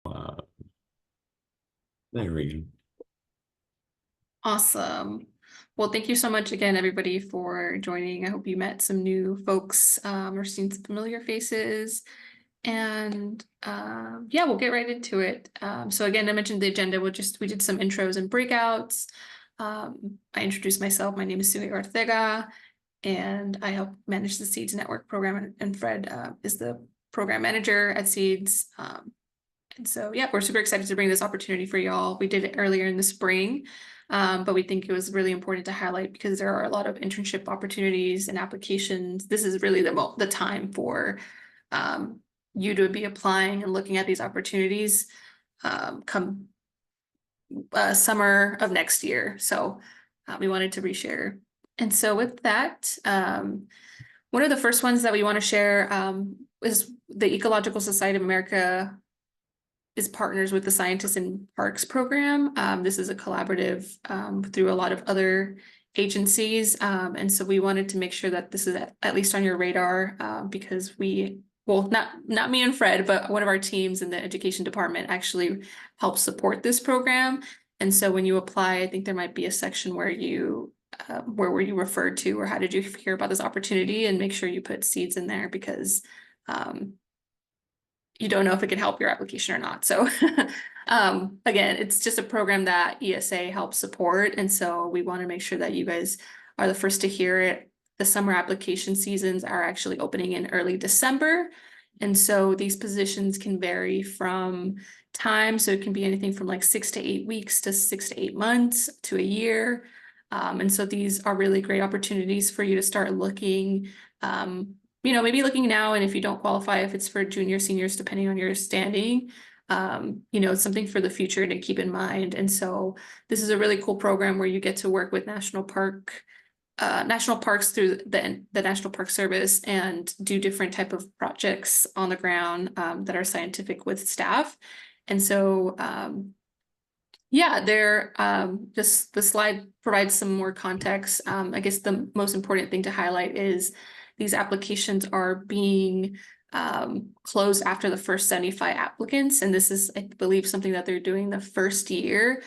Uh, there we go. Awesome. Well, thank you so much again, everybody, for joining. I hope you met some new folks or seen some familiar faces. And yeah, we'll get right into it. So again, I mentioned the agenda. We did some intros and breakouts. I introduced myself. My name is Sui Ortega, and I help manage the Seeds Network program. And Fred is the program manager at Seeds. And so, yeah, we're super excited to bring this opportunity for y'all. We did it earlier in the spring, but we think it was really important to highlight because there are a lot of internship opportunities and applications. This is really the time for you to be applying and looking at these opportunities come summer of next year. So we wanted to reshare. And so with that, one of the first ones that we want to share is the Ecological Society of America is partners with the Scientists in Parks program. This is a collaborative through a lot of other agencies. And so we wanted to make sure that this is at least on your radar because well, not me and Fred, but one of our teams in the education department actually helps support this program. And so when you apply, I think there might be a section where where were you referred to or how did you hear about this opportunity, and make sure you put seeds in there because you don't know if it can help your application or not. So again, it's just a program that ESA helps support. And so we want to make sure that you guys are the first to hear it. The summer application seasons are actually opening in early December. And so these positions can vary from time. So it can be anything from like 6 to 8 weeks to 6 to 8 months to a year. And so these are really great opportunities for you to start looking maybe looking now, and if you don't qualify, if it's for junior, seniors, depending on your standing, it's something for the future to keep in mind. And so this is a really cool program where you get to work with national parks through the National Park Service and do different type of projects on the ground that are scientific with staff. And so yeah, just the slide provides some more context. I guess the most important thing to highlight is these applications are being closed after the first 75 applicants. And this is, I believe, something that they're doing the first year.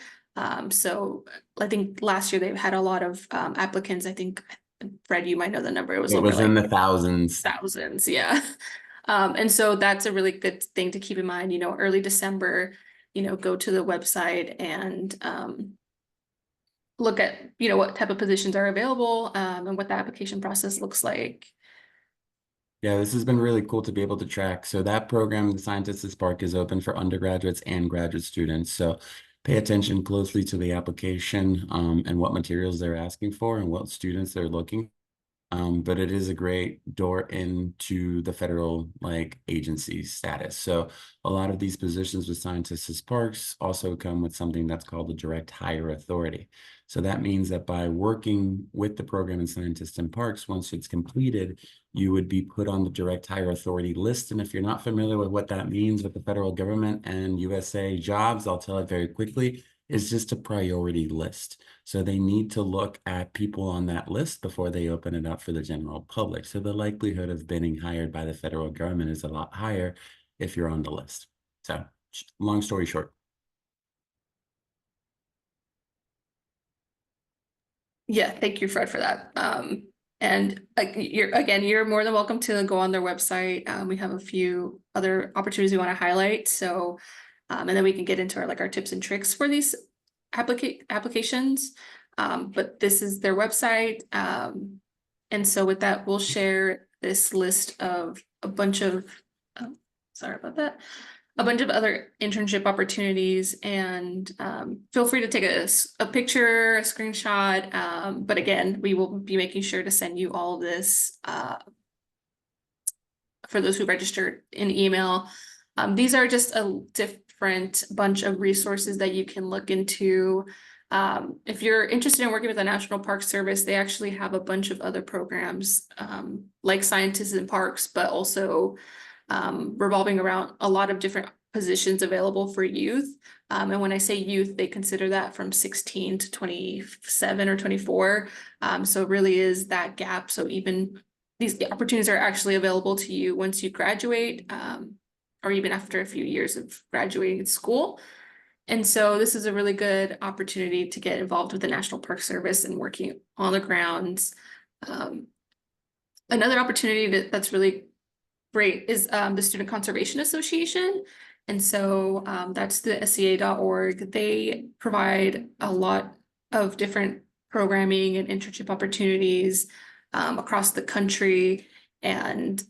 So I think last year they've had a lot of applicants. I think, Fred, you might know the number. It was It over was in like the thousands. thousands. Yeah. And so that's a really good thing to keep in mind, early December, go to the website and look at, what type of positions are available and what the application process looks like. Yeah, this has been really cool to be able to track. So that program, the Scientists Spark, is open for undergraduates and graduate students. So pay attention closely to the application and what materials they're asking for and what students they're looking. But it is a great door into the federal agency status. So a lot of these positions with Scientists as Parks also come with something that's called the direct hire authority. So that means that by working with the program in Scientists in Parks, once it's completed, you would be put on the direct hire authority list. And if you're not familiar with what that means with the federal government and USA jobs, I'll tell it very quickly. It's just a priority list. So they need to look at people on that list before they open it up for the general public. So the likelihood of being hired by the federal government is a lot higher if you're on the list. So long story short. Yeah, thank you, Fred, for that. And you're more than welcome to go on their website. We have a few other opportunities we want to highlight. So, and then we can get into our tips and tricks for these applications. But this is their website. And so with that, we'll share this list of a bunch of, oh, sorry about that, a bunch of other internship opportunities, and feel free to take a picture, a screenshot. But again, we will be making sure to send you all of this for those who registered in email. These are just a different bunch of resources that you can look into. If you're interested in working with the National Park Service, they actually have a bunch of other programs like Scientists in Parks, but also revolving around a lot of different positions available for youth. And when I say youth, they consider that from 16 to 27 or 24. So it really is that gap. So even these opportunities are actually available to you once you graduate or even after a few years of graduating school. And so this is a really good opportunity to get involved with the National Park Service and working on the grounds. Um, Another opportunity that's really great is the Student Conservation Association. And so that's the SCA.org. They provide a lot of different programming and internship opportunities across the country. And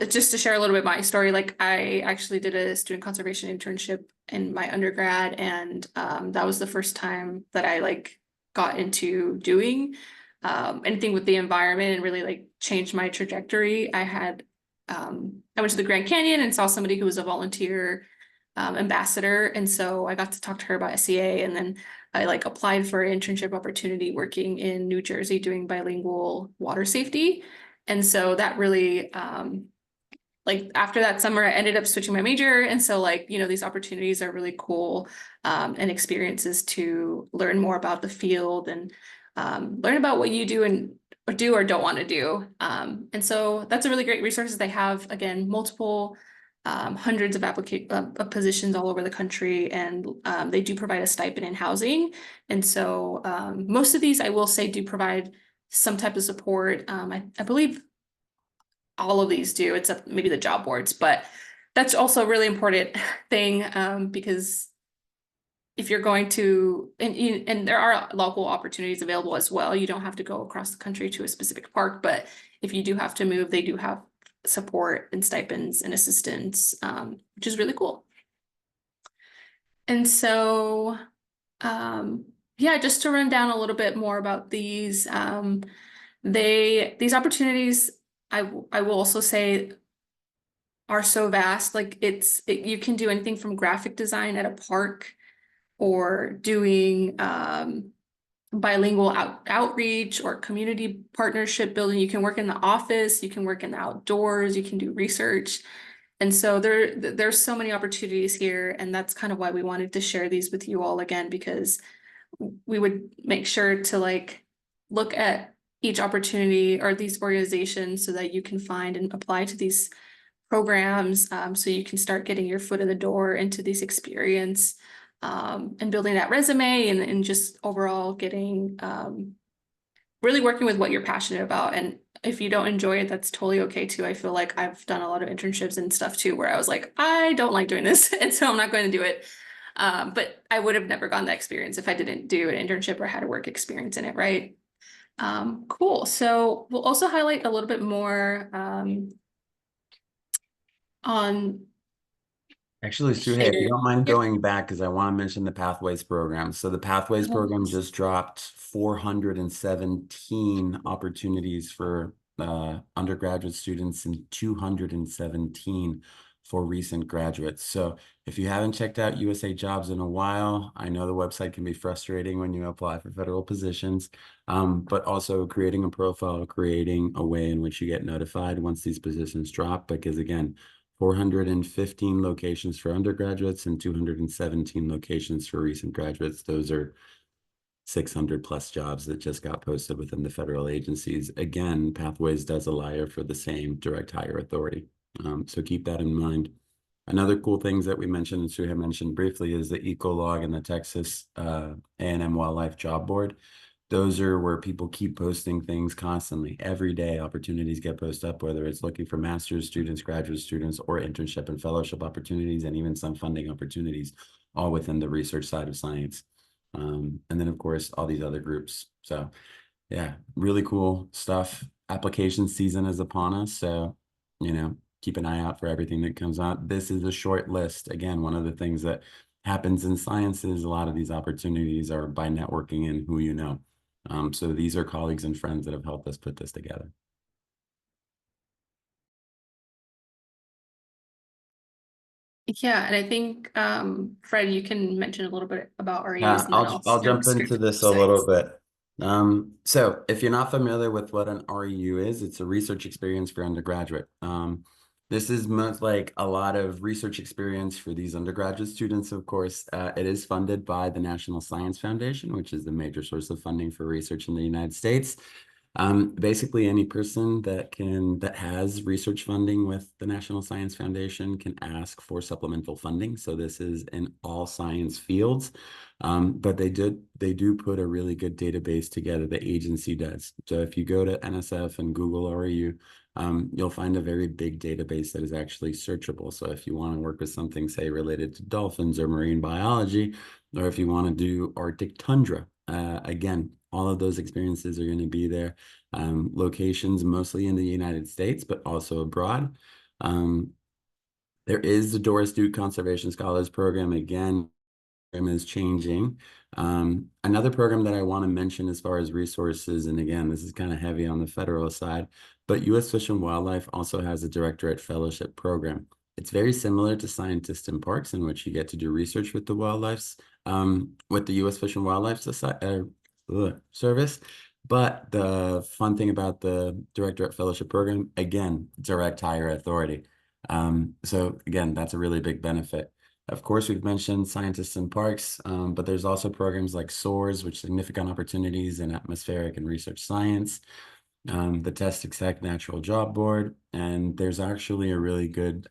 just to share a little bit my story, like I actually did a student conservation internship in my undergrad, and that was the first time that I like got into doing anything with the environment and really like changed my trajectory. I went to the Grand Canyon and saw somebody who was a volunteer ambassador, and so I got to talk to her about SEA, and then I like applied for an internship opportunity working in New Jersey doing bilingual water safety. And so that really, like after that summer, I ended up switching my major. And so like, these opportunities are really cool and experiences to learn more about the field and learn about what you do and or do or don't want to do. And so that's a really great resource. They have, again, multiple hundreds of positions all over the country, and they do provide a stipend in housing. And so most of these, I will say, do provide some type of support. I believe all of these do, except maybe the job boards, but that's also a really important thing because if you're going to, and there are local opportunities available as well. You don't have to go across the country to a specific park, but if you do have to move, they do have support and stipends and assistance, which is really cool. And so, yeah, just to run down a little bit more about these, these opportunities, I will also say are so vast. Like you can do anything from graphic design at a park or doing bilingual outreach or community partnership building. You can work in the office, you can work in the outdoors, you can do research. And so there's so many opportunities here, and that's kind of why we wanted to share these with you all again, because we would make sure to like look at each opportunity or these organizations so that you can find and apply to these programs, so you can start getting your foot in the door into this experience, and building that resume and just overall getting really working with what you're passionate about. And if you don't enjoy it, that's totally okay too. I feel like I've done a lot of internships and stuff too, where I was like, I don't like doing this, and so I'm not going to do it. But I would have never gotten that experience if I didn't do an internship or had a work experience in it, right? Cool. So we'll also highlight a little bit more on Actually, Suhey, if you here. don't mind Yep. going back, because I want to mention the Pathways program. So the Pathways program just dropped 417 opportunities for undergraduate students and 217 for recent graduates. So if you haven't checked out USA Jobs in a while, I know the website can be frustrating when you apply for federal positions, but also creating a profile, creating a way in which you get notified once these positions drop, because again, 415 locations for undergraduates and 217 locations for recent graduates. Those are 600 plus jobs that just got posted within the federal agencies. Again, Pathways does allow for the same direct hire authority. So keep that in mind. Another cool things that we mentioned, and Suha mentioned briefly, is the Ecolog and the Texas A&M Wildlife Job Board. Those are where people keep posting things constantly. Every day, opportunities get posted up, whether it's looking for master's students, graduate students, or internship and fellowship opportunities, and even some funding opportunities, all within the research side of science. And then, of course, all these other groups. So, yeah, really cool stuff. Application season is upon us. So, keep an eye out for everything that comes out. This is a short list. Again, one of the things that happens in science is a lot of these opportunities are by networking and who you know. So these are colleagues and friends that have helped us put this together. Yeah, and I think Fred, you can mention a little bit about RUs Yeah, and then I'll I'll jump jump straight into to the this a little websites. bit. So if you're not familiar with what an REU is, it's a research experience for undergraduate. This is most like a lot of research experience for these undergraduate students, of course. It is funded by the National Science Foundation, which is the major source of funding for research in the United States. Basically, any person that has research funding with the National Science Foundation can ask for supplemental funding. So this is in all science fields, but they do put a really good database together. The agency does. So if you go to NSF and Google REU, you'll find a very big database that is actually searchable. So if you want to work with something, say, related to dolphins or marine biology, or if you want to do Arctic tundra, again, all of those experiences are going to be there. Locations mostly in the United States, but also abroad. Um, there is the Doris Duke Conservation Scholars Program. Again, is changing. Another program that I want to mention as far as resources, and again, this is kind of heavy on the federal side, but U.S. Fish and Wildlife also has a Directorate Fellowship program. It's very similar to Scientists in Parks, in which you get to do research with the with the U.S. Fish and Wildlife Service. But the fun thing about the Directorate Fellowship program, again, direct hire authority. So again, that's a really big benefit. Of course, we've mentioned scientists in parks, but there's also programs like SOARS, which significant opportunities in atmospheric and research science, the Test Exec Natural Job Board, and there's actually a really good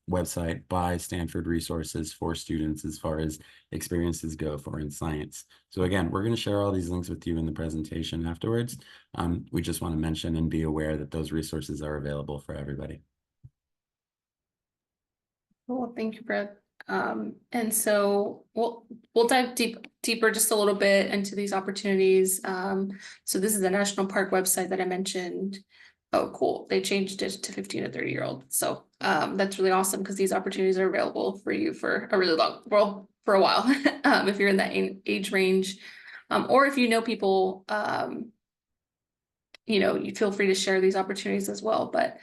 website by Stanford Resources for students as far as experiences go for in science. So again, we're going to share all these links with you in the presentation afterwards. We just want to mention and be aware that those resources are available for everybody. Well, thank you, Brett. And so we'll dive deeper just a little bit into these opportunities. So this is the national park website that I mentioned. Oh, cool. They changed it to 15 to 30-year-old. So that's really awesome because these opportunities are available for you for a really well, for a while. If you're in that age range, or if you know people, you feel free to share these opportunities as well. But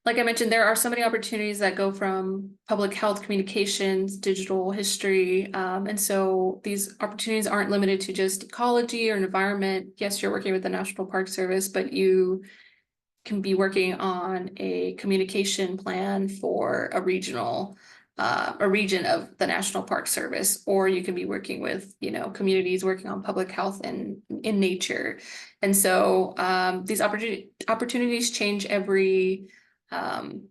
like I mentioned, there are so many opportunities that go from public health, communications, digital history. And so these opportunities aren't limited to just ecology or environment. Yes, you're working with the National Park Service, but you can be working on a communication plan for a region of the National Park Service, or you can be working with, communities working on public health and in nature. And so these opportunities change um,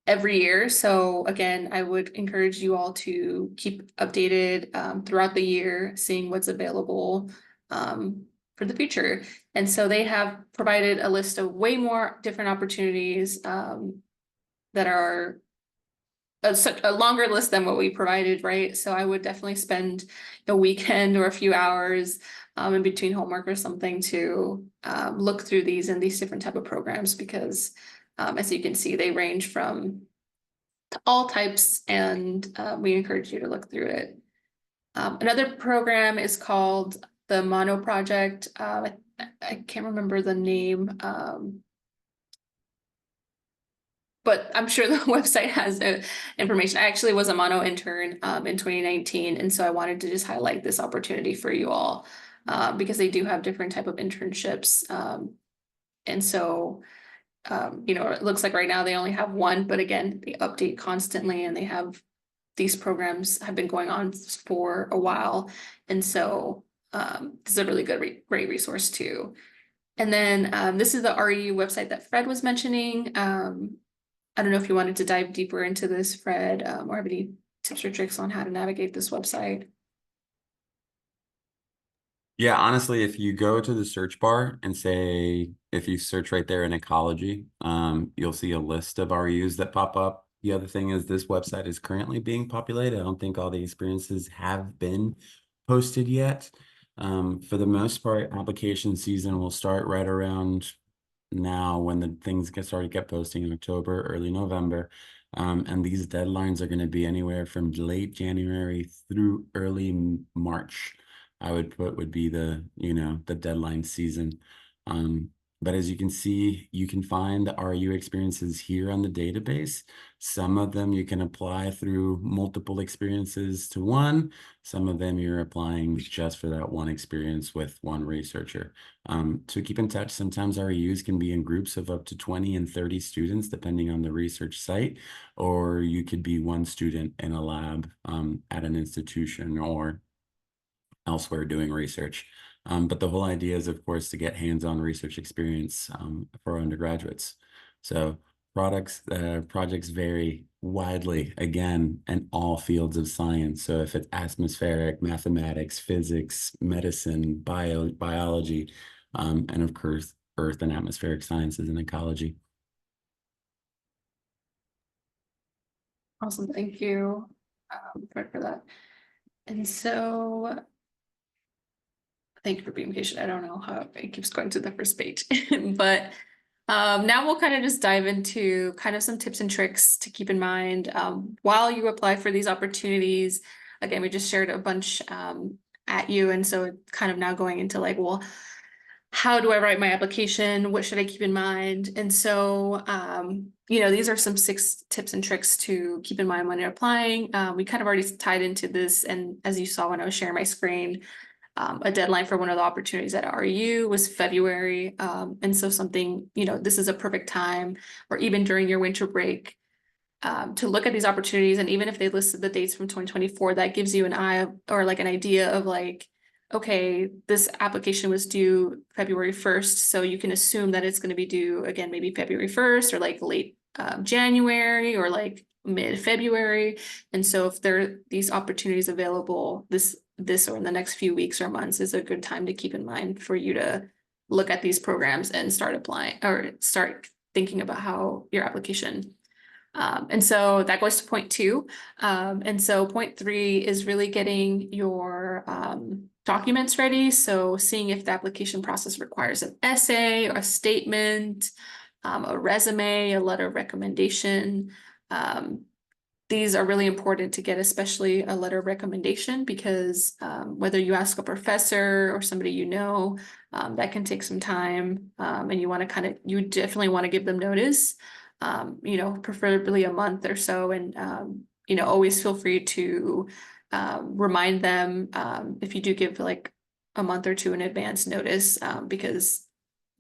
every year. So again, I would encourage you all to keep updated throughout the year, seeing what's available for the future. And so they have provided a list of way more different opportunities that are a longer list than what we provided, right? So I would definitely spend a weekend or a few hours in between homework or something to look through these different type of programs because as you can see, they range from all types, and we encourage you to look through it. Another program is called the Mono Project. I can't remember the name, but I'm sure the website has information. I actually was a mono intern in 2019, and so I wanted to just highlight this opportunity for you all because they do have different type of internships. And so it looks like right now they only have one, but again, they update constantly and these programs have been going on for a while. And so this is a really great resource too. And then this is the REU website that Fred was mentioning. I don't know if you wanted to dive deeper into this, Fred, or have any tips or tricks on how to navigate this website. Yeah, honestly, if you go to the search bar and say, if you search right there in ecology, you'll see a list of RUs that pop up. The other thing is this website is currently being populated. I don't think all the experiences have been posted yet. For the most part, application season will start right around now when the things get posting in October, early November. And these deadlines are going to be anywhere from late January through early March. I would put would be the deadline season. Um, but as you can see, you can find the RU experiences here on the database. Some of them you can apply through multiple experiences to one. Some of them you're applying just for that one experience with one researcher. To keep in touch, sometimes REUs can be in groups of up to 20 and 30 students, depending on the research site, or you could be one student in a lab at an institution or elsewhere doing research. But the whole idea is, of course, to get hands-on research experience for undergraduates. So projects vary widely, again, in all fields of science. So if it's atmospheric, mathematics, physics, medicine, biology, and of course, earth and atmospheric sciences and ecology. Awesome, thank you for that. And so, thank you for being patient. I don't know how it keeps going to the first page, but now we'll kind of just dive into kind of some tips and tricks to keep in mind while you apply for these opportunities. Again, we just shared a bunch at you, and so it's kind of now going into like, well, how do I write my application? What should I keep in mind? And so, these are some 6 tips and tricks to keep in mind when you're applying. We kind of already tied into this, and as you saw when I was sharing my screen, a deadline for one of the opportunities at RU was February. And so something, this is a perfect time, or even during your winter break, to look at these opportunities. And even if they listed the dates from 2024, that gives you an eye or like an idea of like, okay, this application was due February 1st. So you can assume that it's going to be due again, maybe February 1st or like late January or like mid-February. And so if there are these opportunities available, this or in the next few weeks or months is a good time to keep in mind for you to look at these programs and start applying or start thinking about how your application. And so that goes to point 2. And so point 3 is really getting your documents ready. So seeing if the application process requires an essay or a statement, a resume, a letter of recommendation. These are really important to get, especially a letter of recommendation, because whether you ask a professor or somebody that can take some time, and you definitely want to give them notice, preferably a month or so, and always feel free to remind them if you do give like a month or 2 in advance notice, because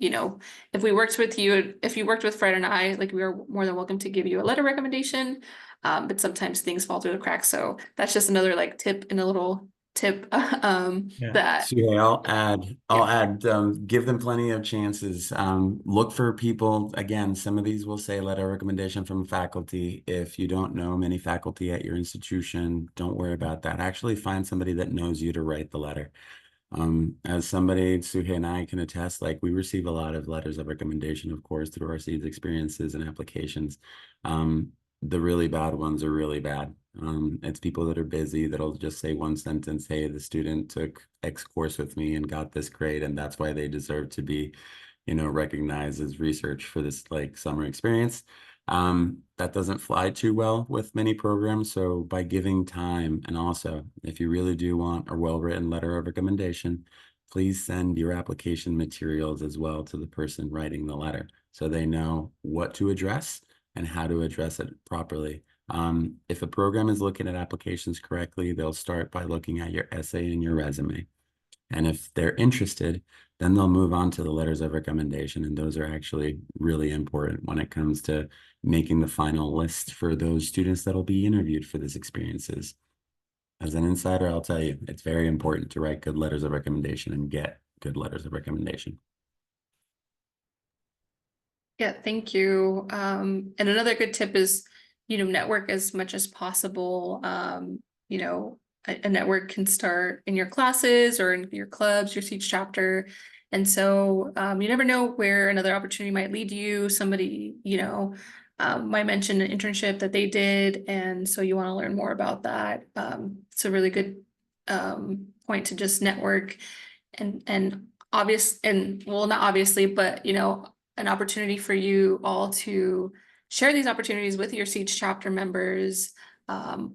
if you worked with Fred and I, like we are more than welcome to give you a letter recommendation. But sometimes things fall through the cracks. So that's just another like tip and a little tip Yeah. that, So yeah, yeah. I'll add, give them plenty of chances. Look for people, again, some of these will say letter recommendation from faculty. If you don't know many faculty at your institution, don't worry about that. Actually find somebody that knows you to write the letter. As somebody, Suhe and I can attest, like we receive a lot of letters of recommendation, of course, through our seeds experiences and applications. The really bad ones are really bad. It's people that are busy that'll just say one sentence, hey, the student took X course with me and got this grade, and that's why they deserve to be, recognized as research for this like summer experience. That doesn't fly too well with many programs. So by giving time, and also if you really do want a well-written letter of recommendation, please send your application materials as well to the person writing the letter so they know what to address and how to address it properly. If a program is looking at applications correctly, they'll start by looking at your essay and your resume. And if they're interested, then they'll move on to the letters of recommendation. And those are actually really important when it comes to making the final list for those students that'll be interviewed for these experiences. As an insider, I'll tell you, it's very important to write good letters of recommendation and get good letters of recommendation. Yeah, thank you. And another good tip is, network as much as possible. A network can start in your classes or in your clubs, your each chapter. And so you never know where another opportunity might lead you. Somebody, might mention an internship that they did. And so you want to learn more about that. It's a really good point to just network and obvious and well, not obviously, but an opportunity for you all to share these opportunities with your Siege chapter members,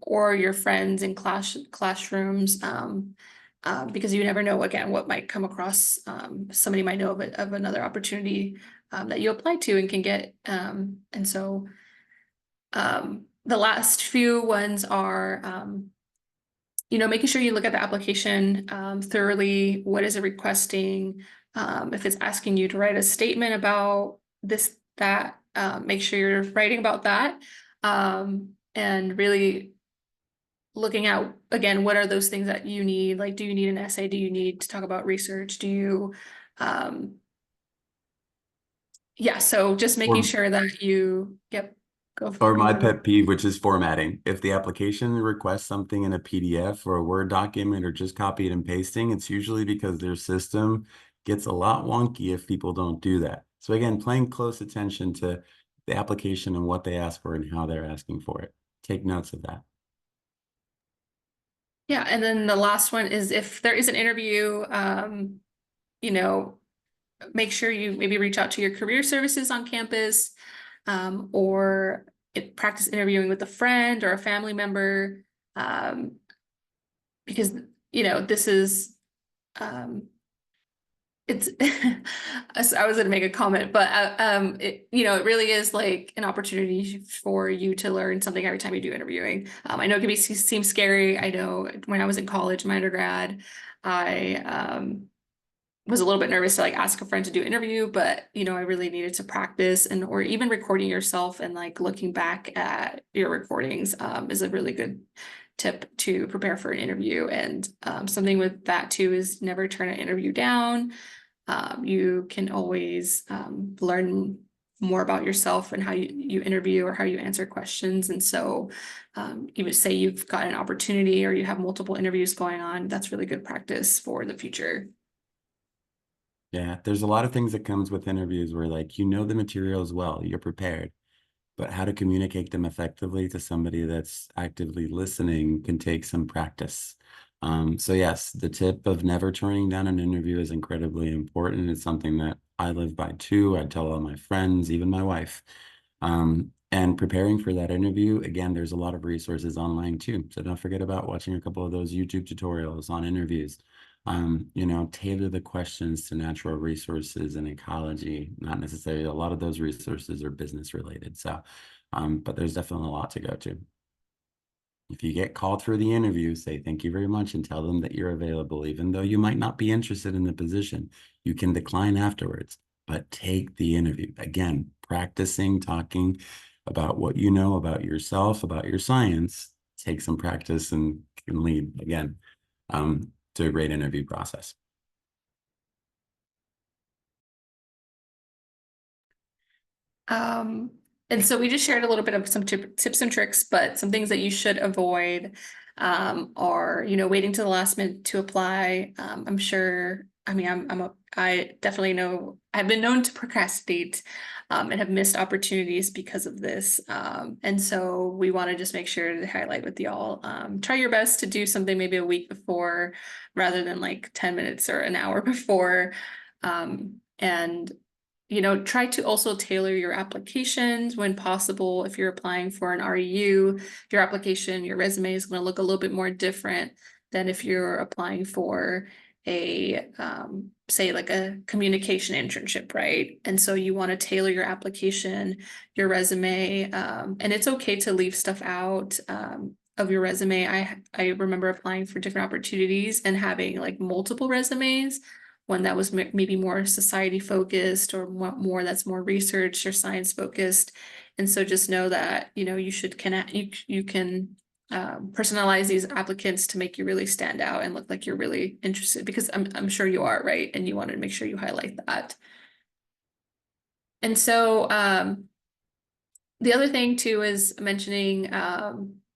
or your friends in classrooms, because you never know again what might come across. Somebody might know of another opportunity that you apply to and can get. And so the last few ones are making sure you look at the application thoroughly. What is it requesting? If it's asking you to write a statement about this, that, make sure you're writing about that. And really looking at, again, what are those things that you need? Like, do you need an essay? Do you need to talk about research? Do you, um, yeah, so just making Or sure that you, yep, go, or you my want to. pet peeve, which is formatting. If the application requests something in a PDF or a Word document or just copy it and pasting, it's usually because their system gets a lot wonky if people don't do that. So again, paying close attention to the application and what they ask for and how they're asking for it. Take notes of that. Yeah, and then the last one is if there is an interview, you know, make sure you maybe reach out to your career services on campus, or practice interviewing with a friend or a family member, um, because this is it's I was going to make a comment, but it really is like an opportunity for you to learn something every time you do interviewing. I know it can seem scary. I know when I was in college, my undergrad, I was a little bit nervous to like ask a friend to do an interview, but I really needed to practice, and or even recording yourself and like looking back at your recordings is a really good tip to prepare for an interview. And something with that too is never turn an interview down. You can always learn more about yourself and how you interview or how you answer questions. And so you would say you've got an opportunity or you have multiple interviews going on, that's really good practice for the future. Yeah, there's a lot of things that comes with interviews where like you know the materials well, you're prepared, but how to communicate them effectively to somebody that's actively listening can take some practice. So yes, the tip of never turning down an interview is incredibly important. It's something that I live by too. I tell all my friends, even my wife. And preparing for that interview, again, there's a lot of resources online too. So don't forget about watching a couple of those YouTube tutorials on interviews. Tailor the questions to natural resources and ecology. Not necessarily, a lot of those resources are business related. So, but there's definitely a lot to go to. If you get called for the interview, say thank you very much and tell them that you're available, even though you might not be interested in the position. You can decline afterwards, but take the interview. Again, practicing talking about what you know about yourself, about your science, take some practice and can lead again to a great interview process. Um, and so we just shared a little bit of some tips and tricks, but some things that you should avoid are, waiting to the last minute to apply. I'm sure, I mean, I definitely know I've been known to procrastinate and have missed opportunities because of this. And so we want to just make sure to highlight with y'all, try your best to do something maybe a week before rather than like 10 minutes or an hour before. And try to also tailor your applications when possible. If you're applying for an REU, your application, your resume is going to look a little bit more different than if you're applying for a, say like a communication internship, right? And so you want to tailor your application, your resume, and it's okay to leave stuff out. Of your resume. I remember applying for different opportunities and having like multiple resumes, one that was maybe more society focused or more that's more research or science focused. And so just know that, you should connect, you can personalize these applicants to make you really stand out and look like you're really interested, because I'm sure you are, right? And you want to make sure you highlight that. And so the other thing too is mentioning,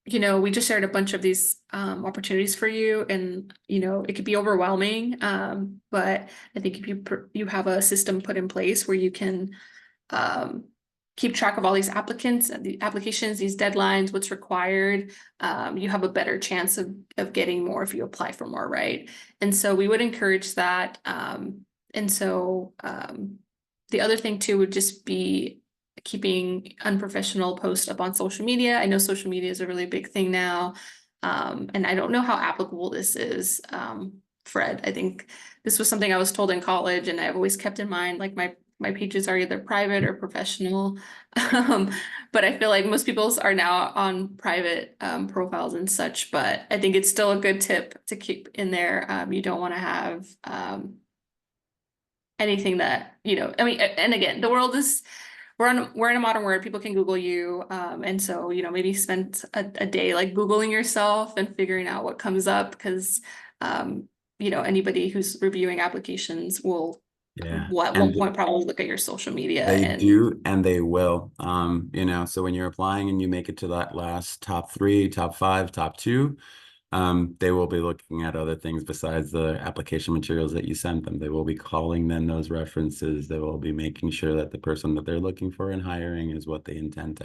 we just shared a bunch of these opportunities for you, and it could be overwhelming. But I think if you have a system put in place where you can um, keep track of all these applicants, the applications, these deadlines, what's required, you have a better chance of getting more if you apply for more, right? And so we would encourage that. And so the other thing too would just be keeping unprofessional posts up on social media. I know social media is a really big thing now. And I don't know how applicable this is, Fred. I think this was something I was told in college, and I've always kept in mind, like my pages are either private or professional. Um, but I feel like most people's are now on private profiles and such, but I think it's still a good tip to keep in there. You don't want to have anything that, I mean, and again, we're in a modern world. People can Google you, and so maybe spend a day like Googling yourself and figuring out what comes up because um, anybody who's reviewing applications will Yeah. at one And point probably look at your social media they and do and they will. So when you're applying and you make it to that last top three, top five, top two, they will be looking at other things besides the application materials that you sent them. They will be calling them those references. They will be making sure that the person that they're looking for and hiring is what they intend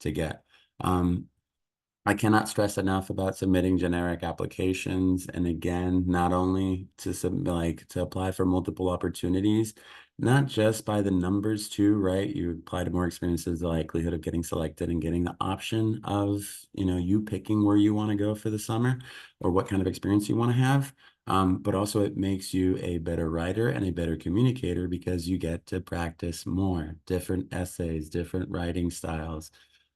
to get. Um, I cannot stress enough about submitting generic applications. And again, not only to submit, like to apply for multiple opportunities, not just by the numbers too, right? You apply to more experiences, the likelihood of getting selected and getting the option of, you picking where you want to go for the summer or what kind of experience you want to have. But also it makes you a better writer and a better communicator because you get to practice more different essays, different writing styles,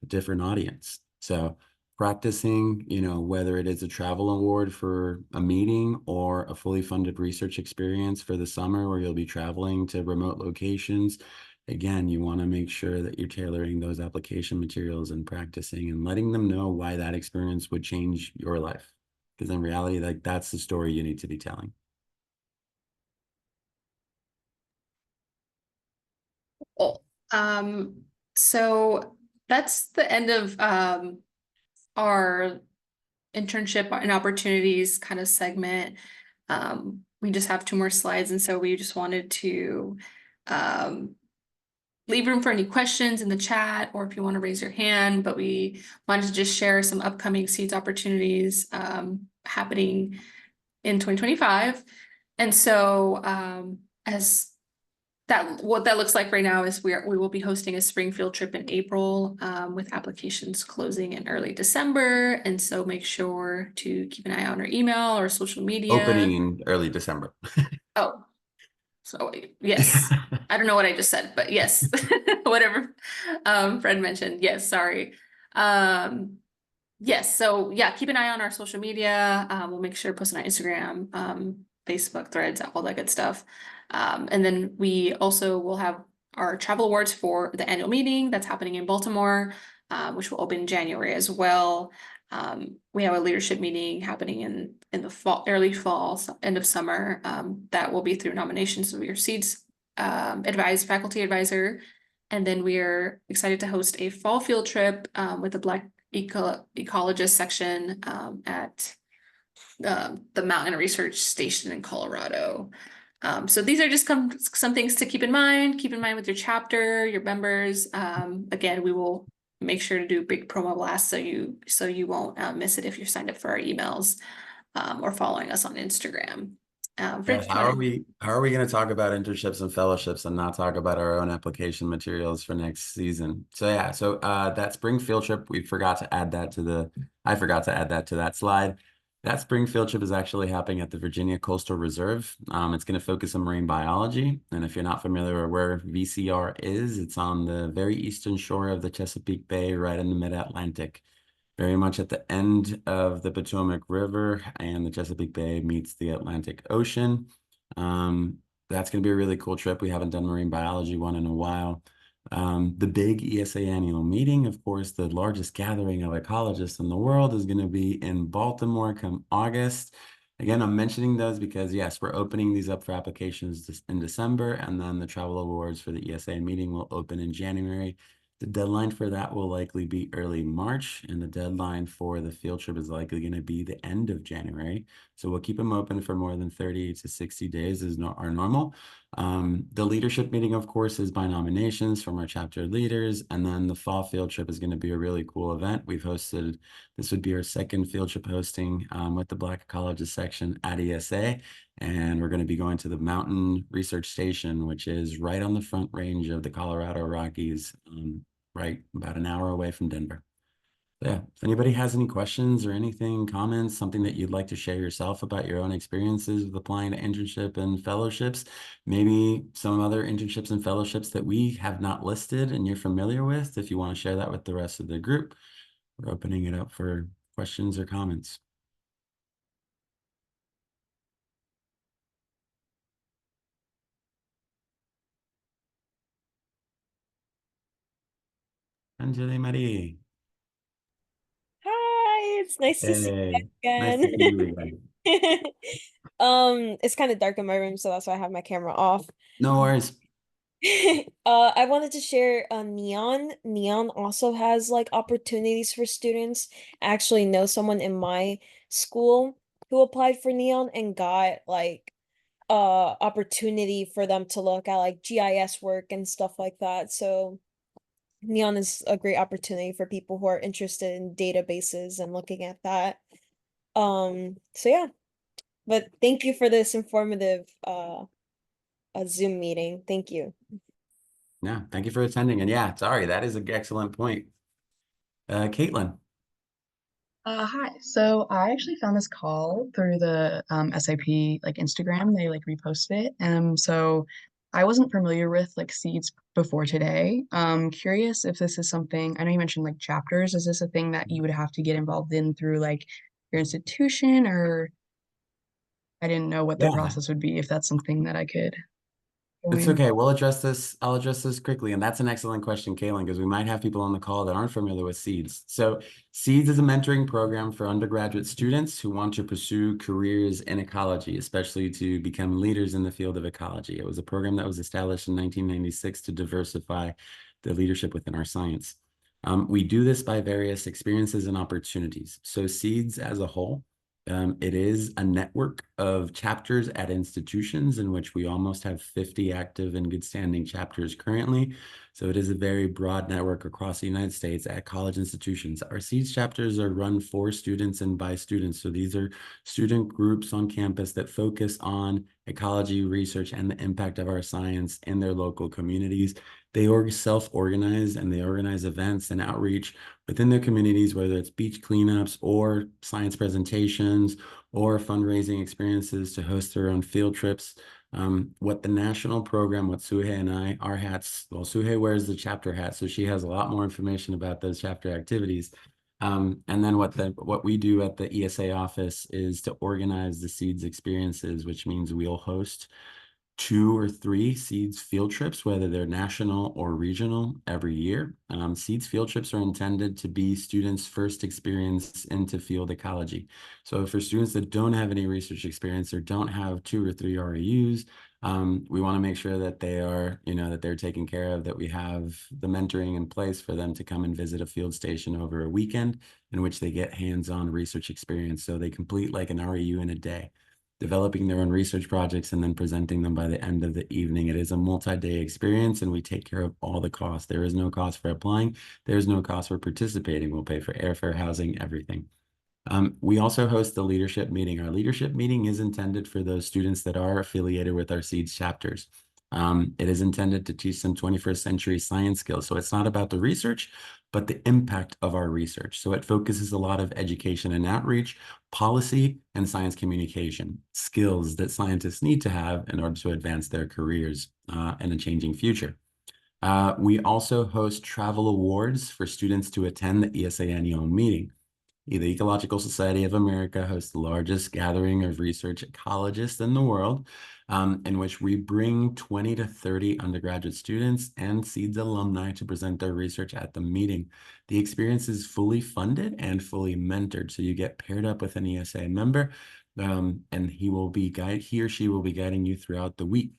different audience. So practicing, whether it is a travel award for a meeting or a fully funded research experience for the summer where you'll be traveling to remote locations. Again, you want to make sure that you're tailoring those application materials and practicing and letting them know why that experience would change your life. Because in reality, like that's the story you need to be telling. oh, so that's the end of our internship and opportunities kind of segment. We just have two more slides, and so we just wanted to um, leave room for any questions in the chat or if you want to raise your hand, but we wanted to just share some upcoming seeds opportunities happening in 2025. And so as what that looks like right now is we will be hosting a spring field trip in April with applications closing in early December. And so make sure to keep an eye on our email or social Opening media. in early December. Oh, so yes, I don't know what I just said, but yes, whatever Fred mentioned. Yes, sorry. Um, yes, so yeah, keep an eye on our social media. We'll make sure to post on our Instagram, Facebook, Threads, all that good stuff. And then we also will have our travel awards for the annual meeting that's happening in Baltimore, which will open in January as well. We have a leadership meeting happening in the fall, early fall, end of summer. That will be through nominations of your seats, faculty advisor. And then we are excited to host a fall field trip with the Black ecologist section at the Mountain Research Station in Colorado. So these are just some things to keep in mind. Keep in mind with your chapter, your members. Again, we will make sure to do a big promo blast so you won't miss it if you're signed up for our emails or following us on Instagram. Fred, Yeah, did you how are want to? we going to talk about internships and fellowships and not talk about our own application materials for next season? So yeah, that spring field trip, I forgot to add that to that slide. That spring field trip is actually happening at the Virginia Coastal Reserve. It's going to focus on marine biology. And if you're not familiar with where VCR is, it's on the very eastern shore of the Chesapeake Bay, right in the mid-Atlantic, very much at the end of the Potomac River, and the Chesapeake Bay meets the Atlantic Ocean. Um, that's going to be a really cool trip. We haven't done marine biology one in a while. The big ESA annual meeting, of course, the largest gathering of ecologists in the world, is going to be in Baltimore come August. Again, I'm mentioning those because, yes, we're opening these up for applications in December, and then the travel awards for the ESA meeting will open in January. The deadline for that will likely be early March, and the deadline for the field trip is likely going to be the end of January. So we'll keep them open for more than 30 to 60 days is our normal. The leadership meeting, of course, is by nominations from our chapter leaders, and then the fall field trip is going to be a really cool event. This would be our second field trip hosting with the Black Ecologist section at ESA, and we're going to be going to the Mountain Research Station, which is right on the front range of the Colorado Rockies, right about an hour away from Denver. Yeah, if anybody has any questions or anything, comments, something that you'd like to share yourself about your own experiences with applying to internship and fellowships, maybe some other internships and fellowships that we have not listed and you're familiar with, if you want to share that with the rest of the group, we're opening it up for questions or comments. Anjali Marie. Hi, it's nice to see Hey, you nice to see you again. again. It's kind of dark in my room, so that's why I have my camera off. No worries. I wanted to share Neon. Neon also has like opportunities for students. I actually know someone in my school who applied for Neon and got like opportunity for them to look at like GIS work and stuff like that. So Neon is a great opportunity for people who are interested in databases and looking at that. So yeah, but thank you for this informative Zoom meeting. Thank you. Yeah, thank you for attending. And yeah, sorry, that is an excellent point. Caitlin. Hi. So I actually found this call through the SAP like Instagram. They like reposted it. So I wasn't familiar with like seeds before today. Curious if this is something, I know you mentioned like chapters. Is this a thing that you would have to get involved in through like your institution, or I didn't know what the Yeah. process would be if that's something that I could It's join? okay. We'll address this. I'll address this quickly. And that's an excellent question, Kaylin, because we might have people on the call that aren't familiar with SEEDS. So SEEDS is a mentoring program for undergraduate students who want to pursue careers in ecology, especially to become leaders in the field of ecology. It was a program that was established in 1996 to diversify the leadership within our science. We do this by various experiences and opportunities. So SEEDS as a whole, it is a network of chapters at institutions in which we almost have 50 active and good standing chapters currently. So it is a very broad network across the United States at college institutions. Our SEEDS chapters are run for students and by students. So these are student groups on campus that focus on ecology research and the impact of our science in their local communities. They self-organize and they organize events and outreach within their communities, whether it's beach cleanups or science presentations or fundraising experiences to host their own field trips. What the national program, what Suhei and I, our hats, well, Suhei wears the chapter hat, so she has a lot more information about those chapter activities. And then what we do at the ESA office is to organize the SEEDS experiences, which means we'll host 2 or 3 SEEDS field trips, whether they're national or regional, every year. SEEDS field trips are intended to be students' first experience into field ecology. So for students that don't have any research experience or don't have 2 or 3 REUs, we want to make sure that they are, that they're taken care of, that we have the mentoring in place for them to come and visit a field station over a weekend in which they get hands-on research experience. So they complete like an REU in a day, developing their own research projects and then presenting them by the end of the evening. It is a multi-day experience and we take care of all the costs. There is no cost for applying. There's no cost for participating. We'll pay for airfare, housing, everything. We also host the leadership meeting. Our leadership meeting is intended for those students that are affiliated with our SEEDS chapters. It is intended to teach them 21st century science skills. So it's not about the research, but the impact of our research. So it focuses a lot of education and outreach, policy, and science communication, skills that scientists need to have in order to advance their careers in a changing future. We also host travel awards for students to attend the ESA annual meeting. The Ecological Society of America hosts the largest gathering of research ecologists in the world, in which we bring 20 to 30 undergraduate students and SEEDS alumni to present their research at the meeting. The experience is fully funded and fully mentored, so you get paired up with an ESA member, and he or she will be guiding you throughout the week.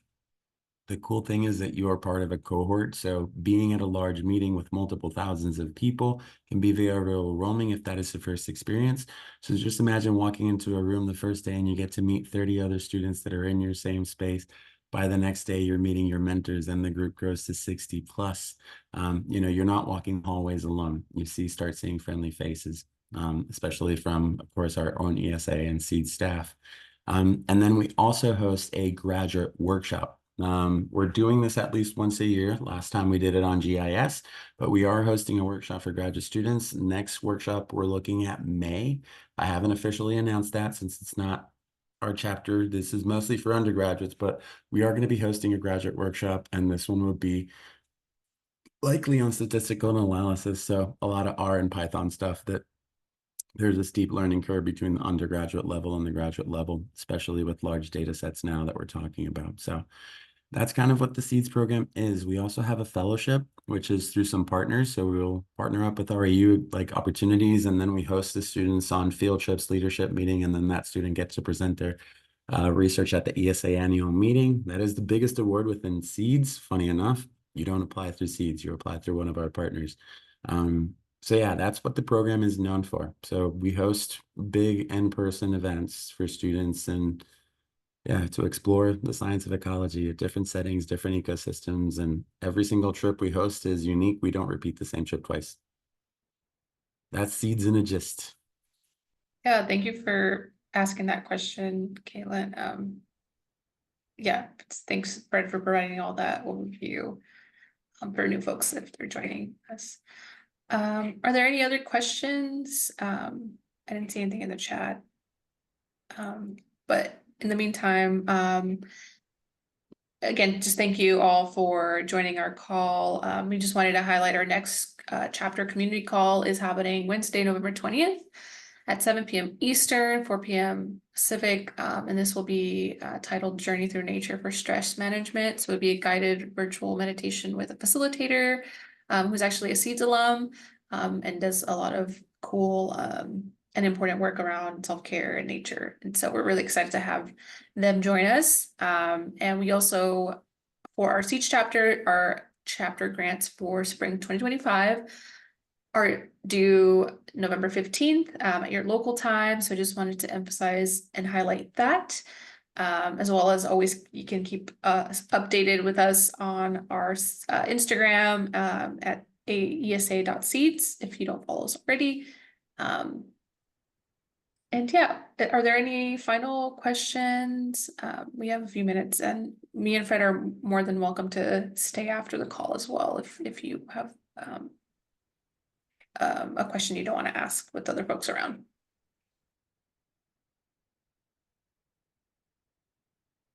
The cool thing is that you are part of a cohort. So being at a large meeting with multiple thousands of people can be very overwhelming if that is the first experience. So just imagine walking into a room the first day and you get to meet 30 other students that are in your same space. By the next day, you're meeting your mentors and the group grows to 60 plus. You're not walking hallways alone. Start seeing friendly faces, especially from, of course, our own ESA and SEED staff. And then we also host a graduate workshop. We're doing this at least once a year. Last time we did it on GIS, but we are hosting a workshop for graduate students. Next workshop, we're looking at May. I haven't officially announced that since it's not our chapter. This is mostly for undergraduates, but we are going to be hosting a graduate workshop, and this one will be likely on statistical analysis. So a lot of R and Python stuff that there's a steep learning curve between the undergraduate level and the graduate level, especially with large data sets now that we're talking about. So That's kind of what the Seeds program is. We also have a fellowship, which is through some partners. So we'll partner up with our AU like opportunities, and then we host the students on field trips, leadership meeting, and then that student gets to present their research at the ESA annual meeting. That is the biggest award within Seeds. Funny enough, you don't apply through Seeds, you apply through one of our partners. So yeah, that's what the program is known for. So we host big in-person events for students and yeah, to explore the science of ecology at different settings, different ecosystems, and every single trip we host is unique. We don't repeat the same trip twice. That's Seeds in a gist. Yeah, thank you for asking that question, Caitlin. Yeah, thanks, Fred, for providing all that overview for new folks if they're joining us. Are there any other questions? I didn't see anything in the chat. But in the meantime, again, just thank you all for joining our call. We just wanted to highlight our next chapter community call is happening Wednesday, November 20th at 7 p.m. Eastern, 4 p.m. Pacific, and this will be titled Journey Through Nature for Stress Management. So it'll be a guided virtual meditation with a facilitator who's actually a Seeds alum and does a lot of cool and important work around self-care and nature. And so we're really excited to have them join us. And we also, for our Seeds chapter, our chapter grants for spring 2025 are due November 15th at your local time. So I just wanted to emphasize and highlight that. As well as always, you can keep updated with us on our Instagram at esa.seeds if you don't follow us already. And yeah, are there any final questions? We have a few minutes and me and Fred are more than welcome to stay after the call as well if you have a question you don't want to ask with other folks around.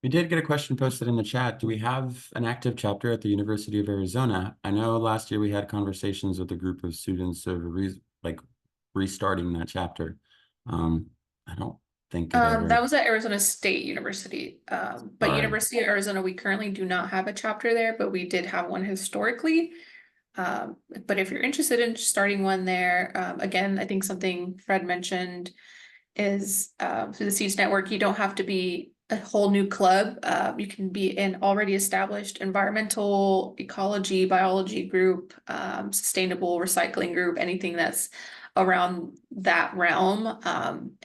We did get a question posted in the chat. Do we have an active chapter at the University of Arizona? I know last year we had conversations with a group of students of restarting that chapter. I don't think it ever. That was at Arizona State University. But All right. University of Arizona, we currently do not have a chapter there, but we did have one historically. But if you're interested in starting one there, again, I think something Fred mentioned is through the Seeds Network, you don't have to be a whole new club. You can be an already established environmental, ecology, biology group, sustainable recycling group, anything that's around that realm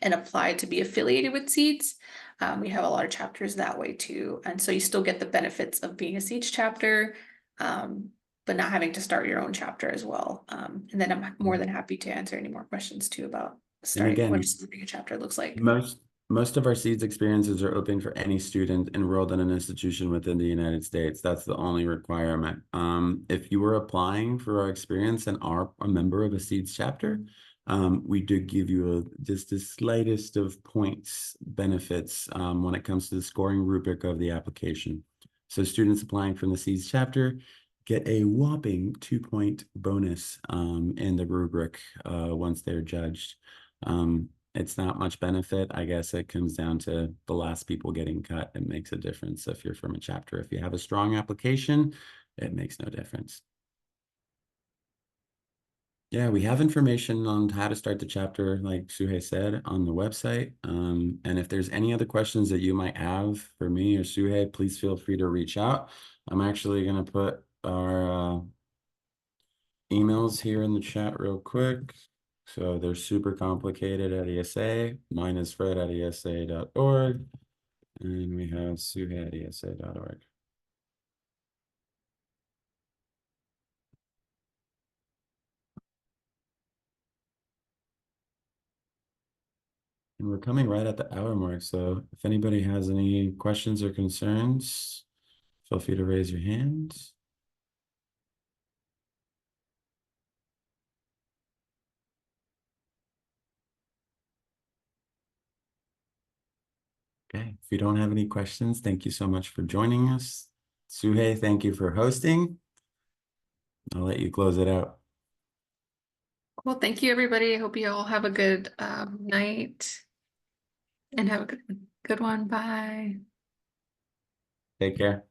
and apply to be affiliated with Seeds. We have a lot of chapters that way too. And so you still get the benefits of being a Seeds chapter, but not having to start your own chapter as well. And then I'm more than happy to answer any more questions too about starting again, what a chapter looks like. Most of our Seeds experiences are open for any student enrolled in an institution within the United States. That's the only requirement. If you were applying for our experience and are a member of a Seeds chapter, we do give you just the slightest of points benefits when it comes to the scoring rubric of the application. So students applying from the Seeds chapter get a whopping 2-point bonus in the rubric once they're judged. It's not much benefit. I guess it comes down to the last people getting cut. It makes a difference if you're from a chapter. If you have a strong application, it makes no difference. Yeah, we have information on how to start the chapter, like Suhei said, on the website. And if there's any other questions that you might have for me or Suhei, please feel free to reach out. I'm actually going to put our emails here in the chat real quick. So they're super complicated at ESA. Mine is Fred at esa.org. And we have Suhei at esa.org. And we're coming right at the hour mark. So if anybody has any questions or concerns, feel free to raise your hand. Okay, if you don't have any questions, thank you so much for joining us. Suhei, thank you for hosting. I'll let you close it out. Well, thank you, everybody. I hope you all have a good night and have a good one. Bye. Take care.